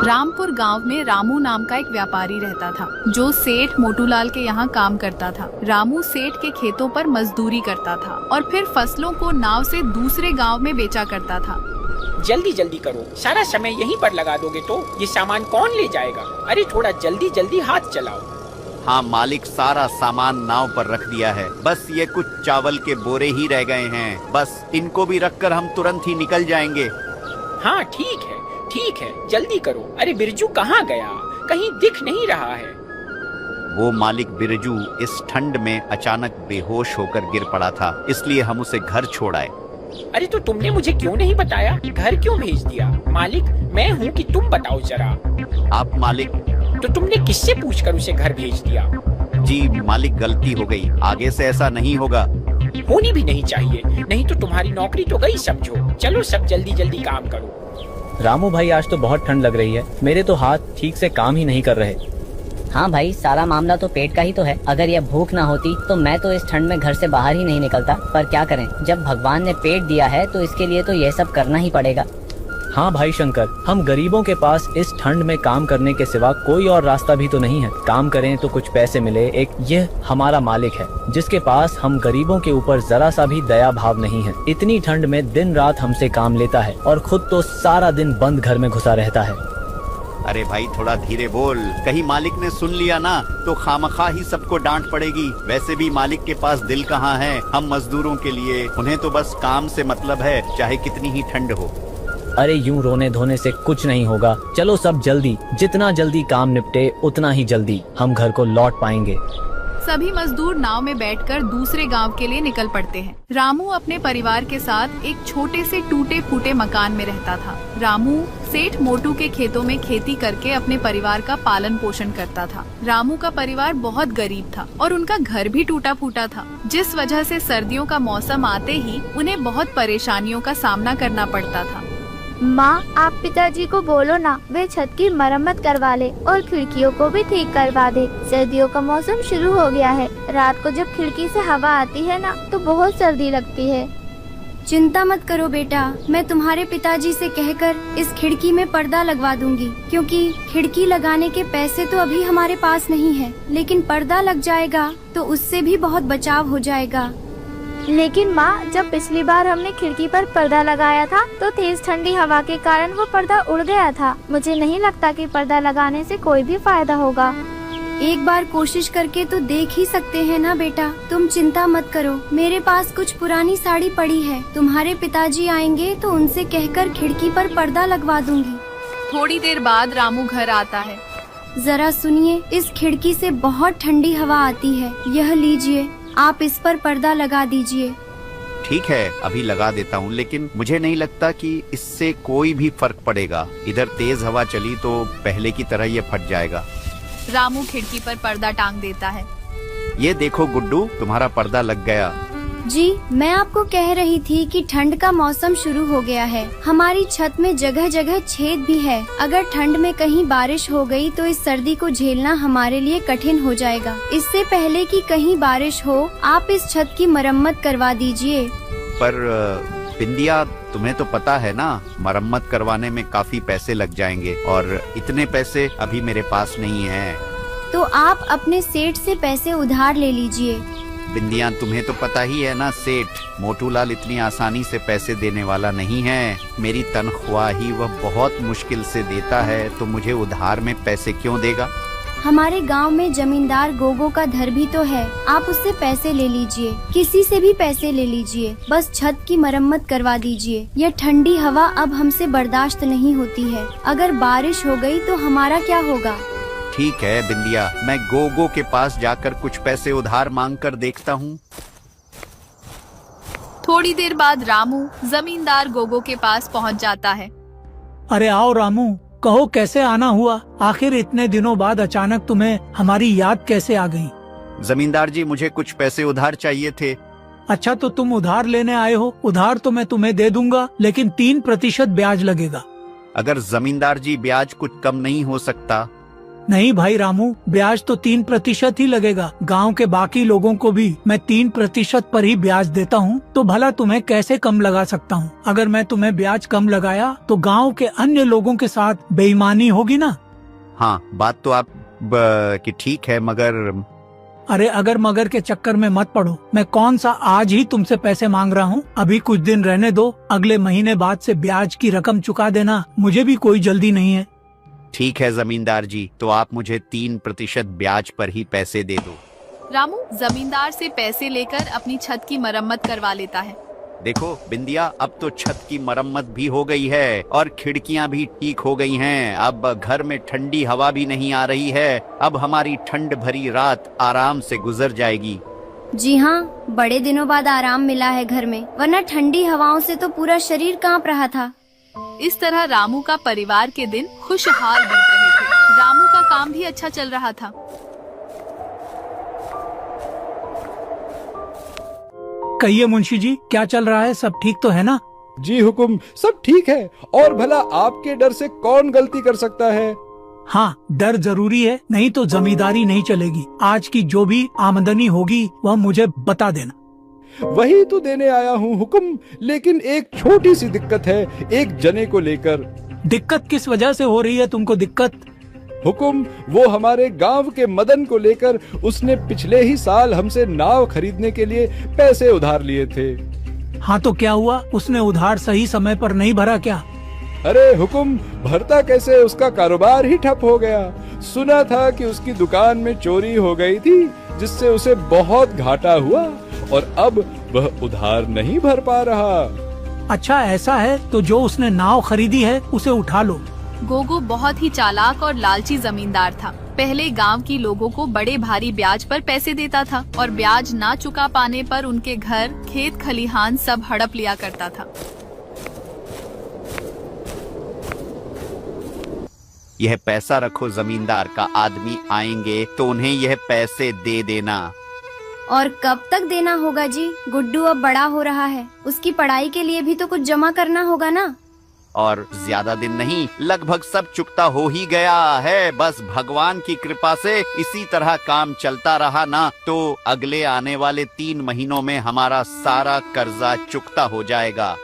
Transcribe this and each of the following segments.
रामपुर गांव में रामू नाम का एक व्यापारी रहता था जो सेठ मोटूलाल के यहाँ काम करता था। रामू सेठ के खेतों पर मजदूरी करता था और फिर फसलों को नाव से दूसरे गांव में बेचा करता था। जल्दी जल्दी करो, सारा समय यहीं पर लगा दोगे तो ये सामान कौन ले जाएगा? अरे थोड़ा जल्दी जल्दी हाथ चलाओ। हाँ मालिक, सारा सामान नाव पर रख दिया है, बस ये कुछ चावल के बोरे ही रह गए हैं, बस इनको भी रखकर हम तुरंत ही निकल जाएंगे। हाँ ठीक है, जल्दी करो। अरे बिरजू कहाँ गया? कहीं दिख नहीं रहा है। वो मालिक बिरजू इस ठंड में अचानक बेहोश होकर गिर पड़ा था, इसलिए हम उसे घर छोड़ आए। अरे तो तुमने मुझे क्यों नहीं बताया? घर क्यों भेज दिया? मालिक मैं हूँ कि तुम बताओ जरा। आप मालिक? तो तुमने किससे पूछकर उसे घर भेज दिया? जी मालिक, गलती हो गई, आगे से ऐसा नहीं होगा। होनी भी नहीं चाहिए, नहीं तो तुम्हारी नौकरी तो गई समझो। चलो सब जल्दी जल्दी काम करो। रामू भाई, आज तो बहुत ठंड लग रही है, मेरे तो हाथ ठीक से काम ही नहीं कर रहे। हाँ भाई, सारा मामला तो पेट का ही तो है। अगर यह भूख ना होती तो मैं तो इस ठंड में घर से बाहर ही नहीं निकलता, पर क्या करें, जब भगवान ने पेट दिया है तो इसके लिए तो यह सब करना ही पड़ेगा। हाँ भाई शंकर, हम गरीबों के पास इस ठंड में काम करने के सिवा कोई और रास्ता भी तो नहीं है। काम करें तो कुछ पैसे मिले, एक यह हमारा मालिक है जिसके पास हम गरीबों के ऊपर जरा सा भी दया भाव नहीं है। इतनी ठंड में दिन रात हमसे काम लेता है और खुद तो सारा दिन बंद घर में घुसा रहता है। अरे भाई थोड़ा धीरे बोल, कहीं मालिक ने सुन लिया ना तो खामखा ही सबको डांट पड़ेगी। वैसे भी मालिक के पास दिल कहाँ है हम मजदूरों के लिए, उन्हें तो बस काम से मतलब है, चाहे कितनी ही ठंड हो। अरे यूं रोने धोने से कुछ नहीं होगा, चलो सब जल्दी, जितना जल्दी काम निपटे उतना ही जल्दी हम घर को लौट पाएंगे। सभी मजदूर नाव में बैठकर दूसरे गांव के लिए निकल पड़ते हैं। रामू अपने परिवार के साथ एक छोटे से टूटे फूटे मकान में रहता था। रामू सेठ मोटू के खेतों में खेती करके अपने परिवार का पालन पोषण करता था। रामू का परिवार बहुत गरीब था और उनका घर भी टूटा फूटा था, जिस वजह से सर्दियों का मौसम आते ही उन्हें बहुत परेशानियों का सामना करना पड़ता था। माँ, आप पिताजी को बोलो ना, वे छत की मरम्मत करवा ले और खिड़कियों को भी ठीक करवा दे। सर्दियों का मौसम शुरू हो गया है, रात को जब खिड़की से हवा आती है ना तो बहुत सर्दी लगती है। चिंता मत करो बेटा, मैं तुम्हारे पिताजी से कहकर इस खिड़की में पर्दा लगवा दूंगी, क्योंकि खिड़की लगाने के पैसे तो अभी हमारे पास नहीं है, लेकिन पर्दा लग जाएगा तो उससे भी बहुत बचाव हो जाएगा। लेकिन माँ, जब पिछली बार हमने खिड़की पर पर्दा लगाया था तो तेज ठंडी हवा के कारण वो पर्दा उड़ गया था। मुझे नहीं लगता कि पर्दा लगाने से कोई भी फायदा होगा। एक बार कोशिश करके तो देख ही सकते हैं ना बेटा, तुम चिंता मत करो, मेरे पास कुछ पुरानी साड़ी पड़ी है, तुम्हारे पिताजी आएंगे तो उनसे कहकर खिड़की पर पर्दा लगवा दूंगी। थोड़ी देर बाद रामू घर आता है। जरा सुनिए, इस खिड़की से बहुत ठंडी हवा आती है, यह लीजिए, आप इस पर पर्दा लगा दीजिए। ठीक है, अभी लगा देता हूँ, लेकिन मुझे नहीं लगता कि इससे कोई भी फर्क पड़ेगा। इधर तेज हवा चली तो पहले की तरह ये फट जाएगा। रामू खिड़की पर पर्दा टांग देता है। ये देखो गुड्डू, तुम्हारा पर्दा लग गया। जी, मैं आपको कह रही थी कि ठंड का मौसम शुरू हो गया है, हमारी छत में जगह जगह छेद भी है। अगर ठंड में कहीं बारिश हो गई तो इस सर्दी को झेलना हमारे लिए कठिन हो जाएगा। इससे पहले कि कहीं बारिश हो, आप इस छत की मरम्मत करवा दीजिए। पर बिंदिया, तुम्हें तो पता है ना, मरम्मत करवाने में काफी पैसे लग जाएंगे और इतने पैसे अभी मेरे पास नहीं है। तो आप अपने सेठ से पैसे उधार ले लीजिए। बिंदिया, तुम्हें तो पता ही है ना, सेठ मोटूलाल इतनी आसानी से पैसे देने वाला नहीं है। मेरी तनख्वाह ही वह बहुत मुश्किल से देता है, तो मुझे उधार में पैसे क्यों देगा? हमारे गांव में जमींदार गोगो का घर भी तो है, आप उससे पैसे ले लीजिए, किसी से भी पैसे ले लीजिए, बस छत की मरम्मत करवा दीजिए। यह ठंडी हवा अब हमसे बर्दाश्त नहीं होती है, अगर बारिश हो गई तो हमारा क्या होगा? ठीक है बिंदिया, मैं गोगो के पास जाकर कुछ पैसे उधार मांग कर देखता हूँ। थोड़ी देर बाद रामू जमींदार गोगो के पास पहुँच जाता है। अरे आओ रामू, कहो कैसे आना हुआ? आखिर इतने दिनों बाद अचानक तुम्हें हमारी याद कैसे आ गई? जमींदार जी, मुझे कुछ पैसे उधार चाहिए थे। अच्छा, तो तुम उधार लेने आए हो? उधार तो मैं तुम्हें दे दूंगा, लेकिन 3% ब्याज लगेगा। अगर जमींदार जी ब्याज कुछ कम नहीं हो सकता? नहीं भाई रामू, ब्याज तो 3% ही लगेगा। गांव के बाकी लोगों को भी मैं 3% पर ही ब्याज देता हूँ, तो भला तुम्हें कैसे कम लगा सकता हूँ? अगर मैं तुम्हें ब्याज कम लगाया तो गांव के अन्य लोगों के साथ बेईमानी होगी ना। हाँ, बात तो आप कि ठीक है, मगर अरे अगर मगर के चक्कर में मत पड़ो। मैं कौन सा आज ही तुमसे पैसे मांग रहा हूँ। अभी कुछ दिन रहने दो, अगले महीने बाद से ब्याज की रकम चुका देना। मुझे भी कोई जल्दी नहीं है। ठीक है जमींदार जी, तो आप मुझे 3% ब्याज पर ही पैसे दे दो। रामू जमींदार से पैसे लेकर अपनी छत की मरम्मत करवा लेता है। देखो बिंदिया, अब तो छत की मरम्मत भी हो गई है और खिड़कियां भी ठीक हो गई हैं। अब घर में ठंडी हवा भी नहीं आ रही है। अब हमारी ठंड भरी रात आराम से गुजर जाएगी। जी हाँ, बड़े दिनों बाद आराम मिला है घर में, वरना ठंडी हवाओं से तो पूरा शरीर कांप रहा था। इस तरह रामू का परिवार के दिन खुशहाल बीत रहे थे। रामू का काम भी अच्छा चल रहा था। कहिए मुंशी जी, क्या चल रहा है? सब ठीक तो है ना? जी हुकुम, सब ठीक है। और भला आपके डर से कौन गलती कर सकता है? हाँ, डर जरूरी है, नहीं तो जमींदारी नहीं चलेगी। आज की जो भी आमदनी होगी वह मुझे बता देना। वही तो देने आया हूँ हुकुम, लेकिन एक छोटी सी दिक्कत है, एक जने को लेकर। दिक्कत किस वजह से हो रही है तुमको दिक्कत? हुकुम, वो हमारे गांव के मदन को लेकर उसने पिछले ही साल हमसे नाव खरीदने के लिए पैसे उधार लिए थे। हाँ तो क्या हुआ? उसने उधार सही समय पर नहीं भरा क्या? अरे हुकुम, भरता कैसे, उसका कारोबार ही ठप हो गया। सुना था कि उसकी दुकान में चोरी हो गई थी, जिससे उसे बहुत घाटा हुआ और अब वह उधार नहीं भर पा रहा। अच्छा ऐसा है तो जो उसने नाव खरीदी है उसे उठा लो। गोगो बहुत ही चालाक और लालची जमींदार था। पहले गांव की लोगों को बड़े भारी ब्याज पर पैसे देता था और ब्याज ना चुका पाने पर उनके घर, खेत खलिहान सब हड़प लिया करता था। यह पैसा रखो, जमींदार का आदमी आएंगे तो उन्हें यह पैसे दे देना। और कब तक देना होगा जी? गुड्डू अब बड़ा हो रहा है, उसकी पढ़ाई के लिए भी तो कुछ जमा करना होगा ना। और ज्यादा दिन नहीं, लगभग सब चुकता हो ही गया है। बस भगवान की कृपा से इसी तरह काम चलता रहा ना, तो अगले आने वाले 3 महीनों में हमारा सारा कर्जा चुकता हो जाएगा।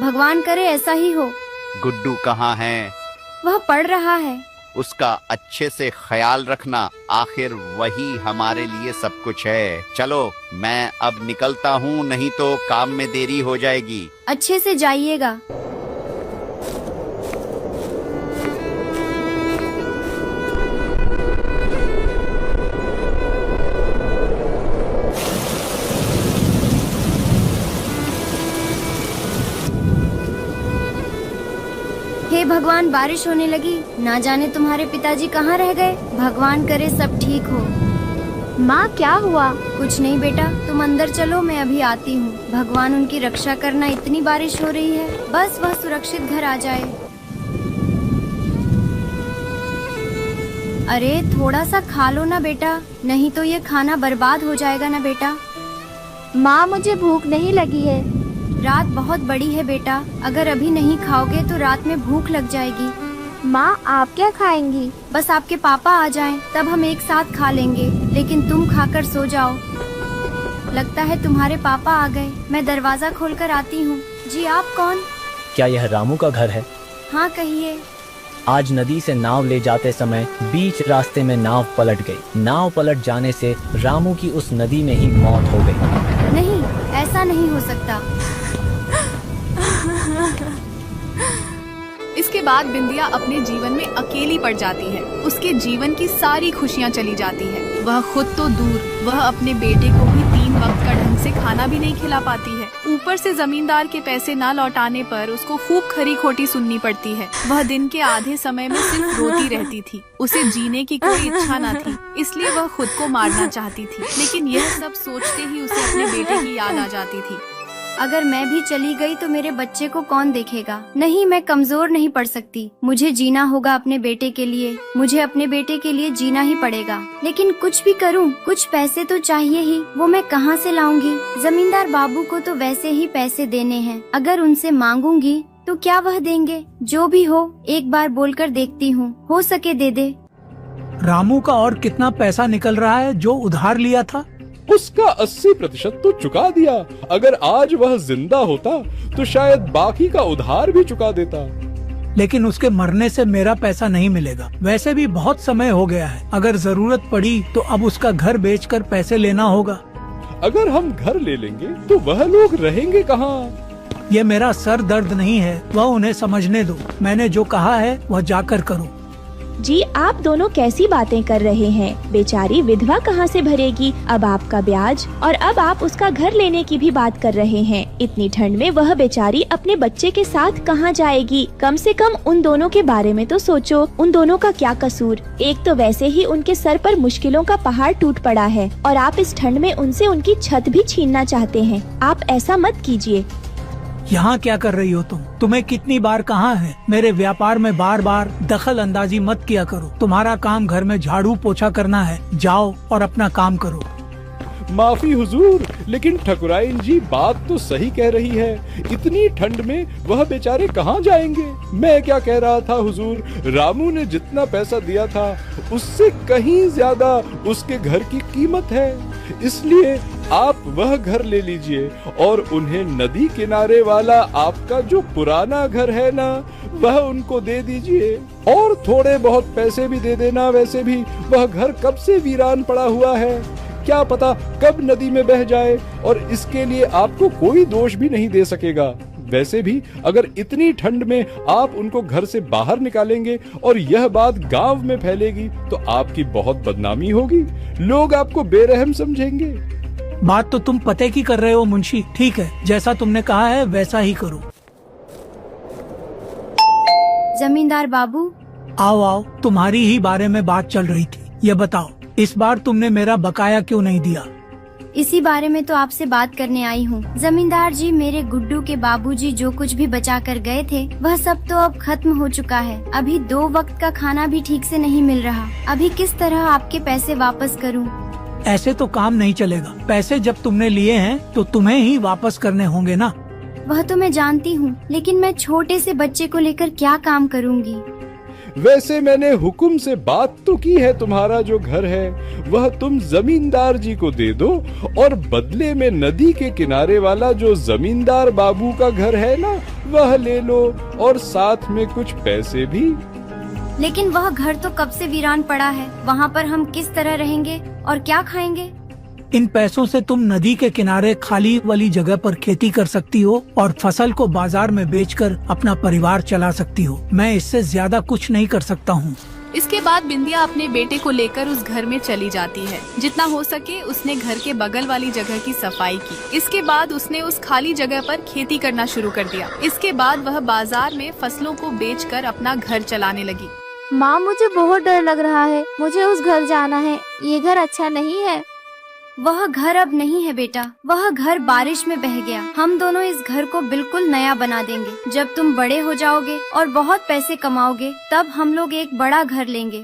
भगवान करे ऐसा ही हो। गुड्डू कहाँ है? वह पढ़ रहा है। उसका अच्छे से ख्याल रखना, आखिर वही हमारे लिए सब कुछ है। चलो मैं अब निकलता हूँ, नहीं तो काम में देरी हो जाएगी। अच्छे से जाइएगा। हे भगवान, बारिश होने लगी। ना जाने तुम्हारे पिताजी कहाँ रह गए। भगवान करे सब ठीक हो। माँ क्या हुआ? कुछ नहीं बेटा, तुम अंदर चलो, मैं अभी आती हूँ। भगवान उनकी रक्षा करना, इतनी बारिश हो रही है, बस वह सुरक्षित घर आ जाए। अरे थोड़ा सा खा लो ना बेटा, नहीं तो ये खाना बर्बाद हो जाएगा ना बेटा। माँ मुझे भूख नहीं लगी है। रात बहुत बड़ी है बेटा, अगर अभी नहीं खाओगे तो रात में भूख लग जाएगी। माँ आप क्या खाएंगी? बस आपके पापा आ जाएं, तब हम एक साथ खा लेंगे, लेकिन तुम खाकर सो जाओ। लगता है तुम्हारे पापा आ गए, मैं दरवाजा खोलकर आती हूँ। जी आप कौन? क्या यह रामू का घर है? हाँ कहिए। आज नदी से नाव ले जाते समय बीच रास्ते में नाव पलट गई। नाव पलट जाने से रामू की उस नदी में ही मौत हो गई। नहीं, ऐसा नहीं हो सकता। इसके बाद बिंदिया अपने जीवन में अकेली पड़ जाती है। उसके जीवन की सारी खुशियाँ चली जाती है। वह खुद तो दूर, वह अपने बेटे को भी 3 वक्त का ढंग से खाना भी नहीं खिला पाती है। ऊपर से जमींदार के पैसे न लौटाने पर उसको खूब खरी खोटी सुननी पड़ती है। वह दिन के आधे समय में सिर्फ रोती रहती थी। उसे जीने की कोई इच्छा न थी, इसलिए वह खुद को मारना चाहती थी। लेकिन यह सब सोचते ही उसे अपने बेटे की याद आ जाती थी। अगर मैं भी चली गई तो मेरे बच्चे को कौन देखेगा? नहीं, मैं कमजोर नहीं पड़ सकती। मुझे जीना होगा अपने बेटे के लिए। मुझे अपने बेटे के लिए जीना ही पड़ेगा। लेकिन कुछ भी करूं, कुछ पैसे तो चाहिए ही। वो मैं कहां से लाऊंगी? जमींदार बाबू को तो वैसे ही पैसे देने हैं। अगर उनसे मांगूंगी तो क्या वह देंगे? जो भी हो, एक बार बोलकर देखती हूँ, हो सके दे दे। रामू का और कितना पैसा निकल रहा है जो उधार लिया था? उसका 80% तो चुका दिया। अगर आज वह जिंदा होता तो शायद बाकी का उधार भी चुका देता। लेकिन उसके मरने से मेरा पैसा नहीं मिलेगा। वैसे भी बहुत समय हो गया है। अगर जरूरत पड़ी तो अब उसका घर बेचकर पैसे लेना होगा। अगर हम घर ले लेंगे तो वह लोग रहेंगे कहाँ? ये मेरा सर दर्द नहीं है, वह उन्हें समझने दो। मैंने जो कहा है वह जाकर करो। जी आप दोनों कैसी बातें कर रहे हैं? बेचारी विधवा कहाँ से भरेगी अब आपका ब्याज? और अब आप उसका घर लेने की भी बात कर रहे हैं। इतनी ठंड में वह बेचारी अपने बच्चे के साथ कहाँ जाएगी? कम से कम उन दोनों के बारे में तो सोचो। उन दोनों का क्या कसूर? एक तो वैसे ही उनके सर पर मुश्किलों का पहाड़ टूट पड़ा है और आप इस ठंड में उनसे उनकी छत भी छीनना चाहते हैं। आप ऐसा मत कीजिए। यहाँ क्या कर रही हो तुम? तुम्हें कितनी बार कहा है मेरे व्यापार में बार बार दखल अंदाजी मत किया करो। तुम्हारा काम घर में झाड़ू पोछा करना है, जाओ और अपना काम करो। माफी हुजूर, लेकिन ठकुराइन जी बात तो सही कह रही है। इतनी ठंड में वह बेचारे कहाँ जाएंगे? मैं क्या कह रहा था हुजूर, रामू ने जितना पैसा दिया था उससे कहीं ज्यादा उसके घर की कीमत है। इसलिए आप वह घर ले लीजिए और उन्हें नदी किनारे वाला आपका जो पुराना घर है ना, वह उनको दे दीजिए और थोड़े बहुत पैसे भी दे देना। वैसे भी वह घर कब से वीरान पड़ा हुआ है, क्या पता कब नदी में बह जाए, और इसके लिए आपको कोई दोष भी नहीं दे सकेगा। वैसे भी अगर इतनी ठंड में आप उनको घर से बाहर निकालेंगे और यह बात गांव में फैलेगी तो आपकी बहुत बदनामी होगी। लोग आपको बेरहम समझेंगे। बात तो तुम पते की कर रहे हो मुंशी। ठीक है, जैसा तुमने कहा है वैसा ही करो। जमींदार बाबू। आओ आओ, तुम्हारी ही बारे में बात चल रही थी। ये बताओ, इस बार तुमने मेरा बकाया क्यों नहीं दिया? इसी बारे में तो आपसे बात करने आई हूँ। जमींदार जी, मेरे गुड्डू के बाबूजी जो कुछ भी बचा कर गए थे वह सब तो अब खत्म हो चुका है। अभी 2 वक्त का खाना भी ठीक से नहीं मिल रहा। अभी किस तरह आपके पैसे वापस करूँ? ऐसे तो काम नहीं चलेगा। पैसे जब तुमने लिए हैं तो तुम्हें ही वापस करने होंगे ना। वह तो मैं जानती हूँ, लेकिन मैं छोटे से बच्चे को लेकर क्या काम करूँगी? वैसे मैंने हुक्म से बात तो की है। तुम्हारा जो घर है वह तुम जमींदार जी को दे दो और बदले में नदी के किनारे वाला जो जमींदार बाबू का घर है ना, वह ले लो और साथ में कुछ पैसे भी। लेकिन वह घर तो कब से वीरान पड़ा है। वहाँ पर हम किस तरह रहेंगे और क्या खाएंगे? इन पैसों से तुम नदी के किनारे खाली वाली जगह पर खेती कर सकती हो और फसल को बाजार में बेचकर अपना परिवार चला सकती हो। मैं इससे ज्यादा कुछ नहीं कर सकता हूँ। इसके बाद बिंदिया अपने बेटे को लेकर उस घर में चली जाती है। जितना हो सके उसने घर के बगल वाली जगह की सफाई की। इसके बाद उसने उस खाली जगह पर खेती करना शुरू कर दिया। इसके बाद वह बाजार में फसलों को बेचकर अपना घर चलाने लगी। माँ, मुझे बहुत डर लग रहा है। मुझे उस घर जाना है। ये घर अच्छा नहीं है। वह घर अब नहीं है बेटा, वह घर बारिश में बह गया। हम दोनों इस घर को बिल्कुल नया बना देंगे। जब तुम बड़े हो जाओगे और बहुत पैसे कमाओगे तब हम लोग एक बड़ा घर लेंगे।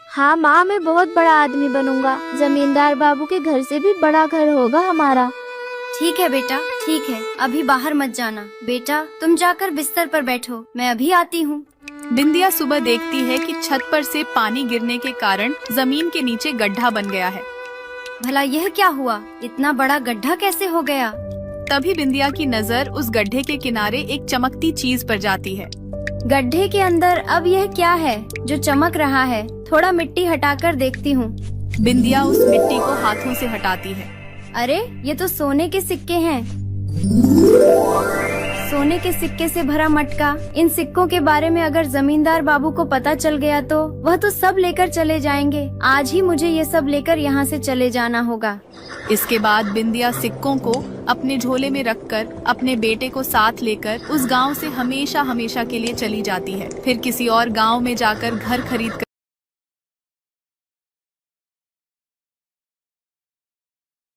हाँ माँ, मैं बहुत बड़ा आदमी बनूंगा। जमींदार बाबू के घर से भी बड़ा घर होगा हमारा। ठीक है बेटा, ठीक है। अभी बाहर मत जाना। बेटा तुम जाकर बिस्तर पर बैठो, मैं अभी आती हूँ। बिंदिया सुबह देखती है कि छत पर से पानी गिरने के कारण जमीन के नीचे गड्ढा बन गया है। भला यह क्या हुआ? इतना बड़ा गड्ढा कैसे हो गया? तभी बिंदिया की नजर उस गड्ढे के किनारे एक चमकती चीज पर जाती है। गड्ढे के अंदर अब यह क्या है जो चमक रहा है? थोड़ा मिट्टी हटाकर देखती हूँ। बिंदिया उस मिट्टी को हाथों से हटाती है। अरे ये तो सोने के सिक्के हैं। सोने के सिक्के से भरा मटका। इन सिक्कों के बारे में अगर जमींदार बाबू को पता चल गया तो वह तो सब लेकर चले जाएंगे। आज ही मुझे ये सब लेकर यहाँ से चले जाना होगा। इसके बाद बिंदिया सिक्कों को अपने झोले में रखकर अपने बेटे को साथ लेकर उस गांव से हमेशा हमेशा के लिए चली जाती है। फिर किसी और गांव में जाकर घर खरीद कर